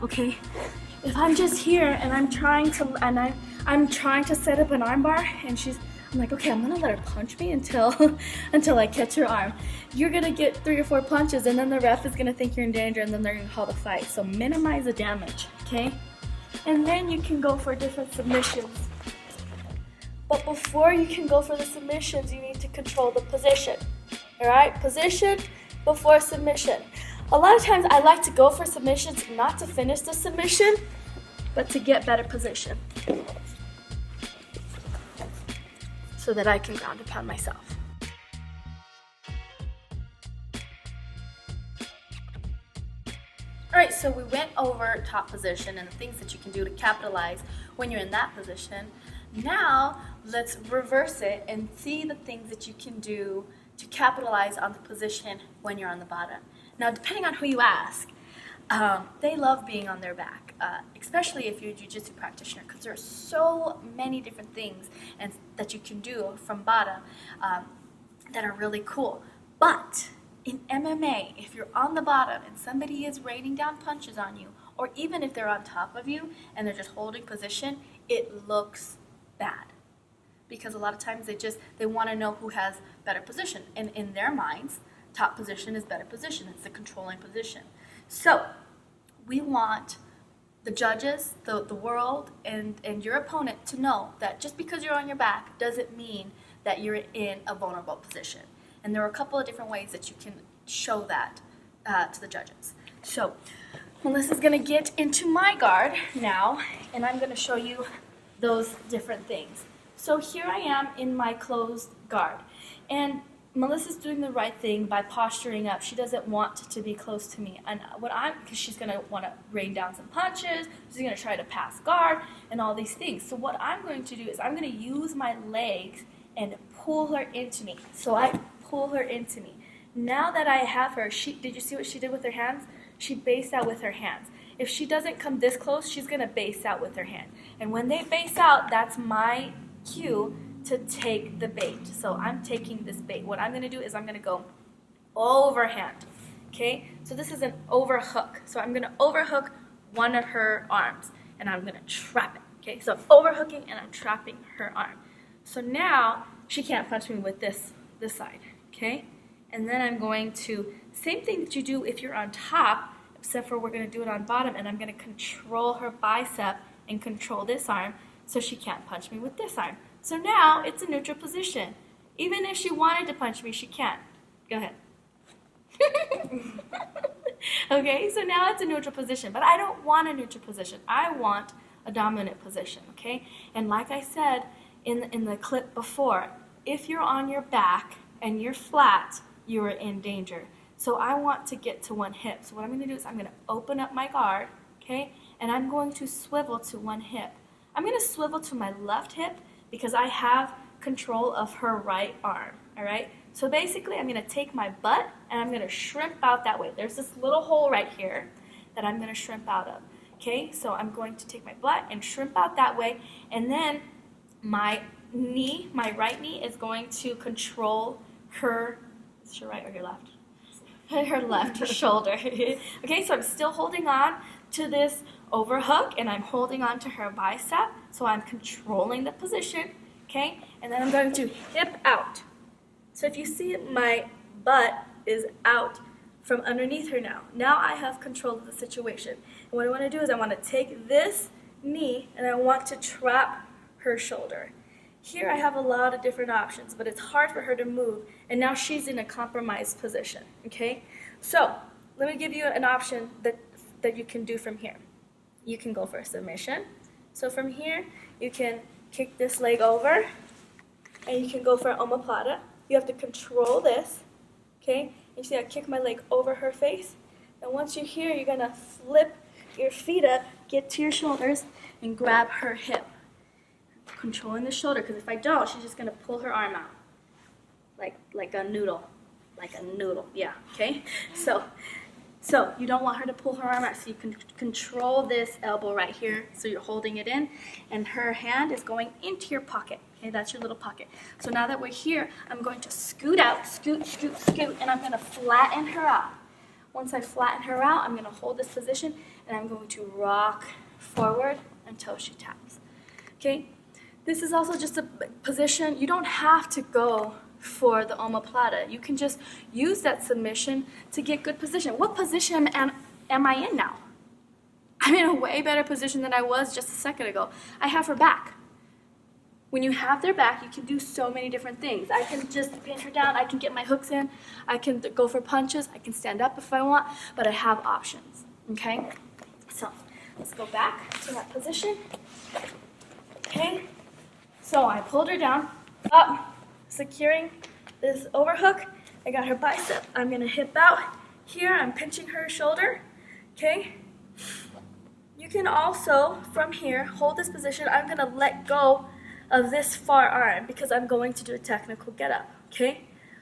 okay? If I'm just here and I'm trying to set up an arm bar, and I'm like, okay, I'm gonna let her punch me until I catch her arm. You're gonna get 3 or 4 punches, and then the ref is gonna think you're in danger, and then they're gonna call the fight. So minimize the damage, okay? And then you can go for different submissions. But before you can go for the submissions, you need to control the position. All right, position before submission. A lot of times I like to go for submissions not to finish the submission, but to get better position so that I can ground and pound myself. All right, so we went over top position and the things that you can do to capitalize when you're in that position. Now, let's reverse it and see the things that you can do to capitalize on the position when you're on the bottom. Now, depending on who you ask, they love being on their back, especially if you're a jiu-jitsu practitioner, because there are so many different things that you can do from bottom that are really cool. But in MMA, if you're on the bottom and somebody is raining down punches on you, or even if they're on top of you and they're just holding position, it looks bad. Because a lot of times they want to know who has better position. And in their minds, top position is better position. It's the controlling position. So we want the judges, the world, and your opponent to know that just because you're on your back doesn't mean that you're in a vulnerable position. And there are a couple of different ways that you can show that to the judges. So Melissa's going to get into my guard now, and I'm going to show you those different things. So here I am in my closed guard, and Melissa's doing the right thing by posturing up. She doesn't want to be close to me, and because she's going to want to rain down some punches, she's going to try to pass guard, and all these things. So what I'm going to do is I'm going to use my legs and pull her into me. So I pull her into me. Now that I have her, did you see what she did with her hands? She based out with her hands. If she doesn't come this close, she's going to base out with her hand. And when they base out, that's my cue to take the bait. So I'm taking this bait. What I'm going to do is I'm going to go overhand. Okay? So this is an overhook. So I'm going to overhook one of her arms, and I'm going to trap it. Okay? So I'm overhooking and I'm trapping her arm. So now she can't punch me with this side. Okay? And then I'm going to, same thing that you do if you're on top, except for we're going to do it on bottom, and I'm going to control her bicep and control this arm so she can't punch me with this arm. So now it's a neutral position. Even if she wanted to punch me, she can't. Go ahead. Okay, so now it's a neutral position, but I don't want a neutral position. I want a dominant position, okay? And like I said in the clip before, if you're on your back and you're flat, you are in danger. So I want to get to one hip. So what I'm going to do is I'm going to open up my guard, okay? And I'm going to swivel to one hip. I'm going to swivel to my left hip because I have control of her right arm, all right? So basically I'm going to take my butt and I'm going to shrimp out that way. There's this little hole right here that I'm going to shrimp out of, okay? So I'm going to take my butt and shrimp out that way, and then my knee, my right knee, is going to control her, is your right or your left? Her left shoulder. Okay, so I'm still holding on to this overhook, and I'm holding on to her bicep, so I'm controlling the position, okay? And then I'm going to hip out. So if you see, my butt is out from underneath her now. Now I have control of the situation. And what I want to do is I want to take this knee, and I want to trap her shoulder. Here I have a lot of different options, but it's hard for her to move, and now she's in a compromised position, okay? So let me give you an option that you can do from here. You can go for a submission. So from here, you can kick this leg over, and you can go for an omoplata. You have to control this, okay? You see I kick my leg over her face, and once you're here, you're gonna flip your feet up, get to your shoulders, and grab her hip. Controlling the shoulder, because if I don't, she's just gonna pull her arm out like a noodle, yeah, okay? So you don't want her to pull her arm out, so you can control this elbow right here, so you're holding it in, and her hand is going into your pocket, okay? That's your little pocket. So now that we're here, I'm going to scoot out, scoot, and I'm gonna flatten her out. Once I flatten her out, I'm gonna hold this position, and I'm going to rock forward until she taps. Okay? This is also just a position. You don't have to go for the omoplata. You can just use that submission to get good position. What position am I in now? I'm in a way better position than I was just a second ago. I have her back. When you have their back, you can do so many different things. I can just pin her down. I can get my hooks in. I can go for punches. I can stand up if I want, but I have options, okay? So let's go back to that position, okay? So I pulled her down, up, securing this overhook. I got her bicep. I'm gonna hip out. Here, I'm pinching her shoulder, okay? You can also, from here, hold this position. I'm gonna let go of this far arm because I'm going to do a technical get up, okay?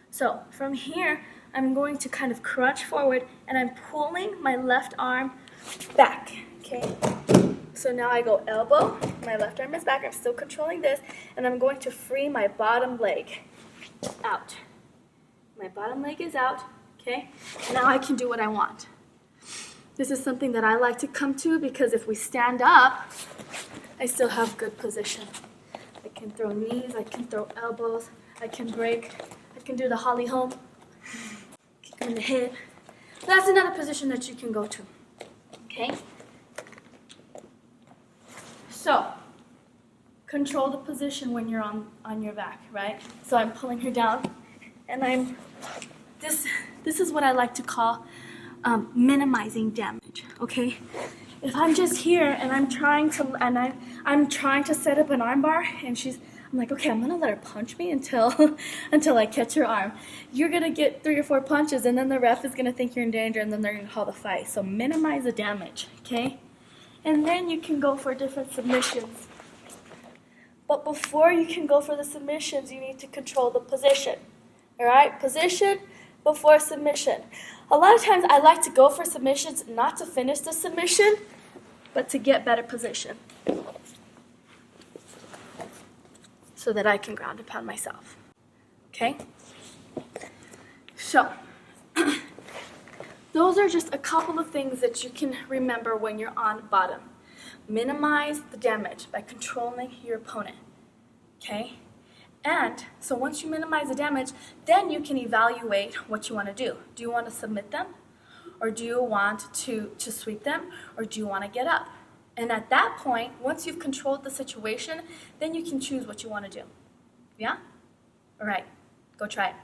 So from here, I'm going to kind of crunch forward and I'm pulling my left arm back, okay? So now I go elbow, my left arm is back, I'm still controlling this, and I'm going to free my bottom leg out. My bottom leg is out, okay? Now I can do what I want. This is something that I like to come to because if we stand up, I still have good position. I can throw knees, I can throw elbows, I can break, I can do the holly home, kick them in the head. That's another position that you can go to, okay? So, control the position when you're on your back, right? So I'm pulling her down, and this is what I like to call minimizing damage, okay? If I'm just here and I'm trying to set up an arm bar, and I'm like, okay, I'm gonna let her punch me until I catch her arm. You're gonna get 3 or 4 punches, and then the ref is gonna think you're in danger, and then they're gonna call the fight. So minimize the damage, okay? And then you can go for different submissions. But before you can go for the submissions, you need to control the position. All right, position before submission. A lot of times I like to go for submissions not to finish the submission, but to get better position so that I can ground and pound myself. Okay? So, those are just a couple of things that you can remember when you're on bottom. Minimize the damage by controlling your opponent. Okay? And so once you minimize the damage, then you can evaluate what you want to do. Do you want to submit them? Or do you want to sweep them? Or do you want to get up? And at that point, once you've controlled the situation, then you can choose what you want to do. Yeah? All right, go try it.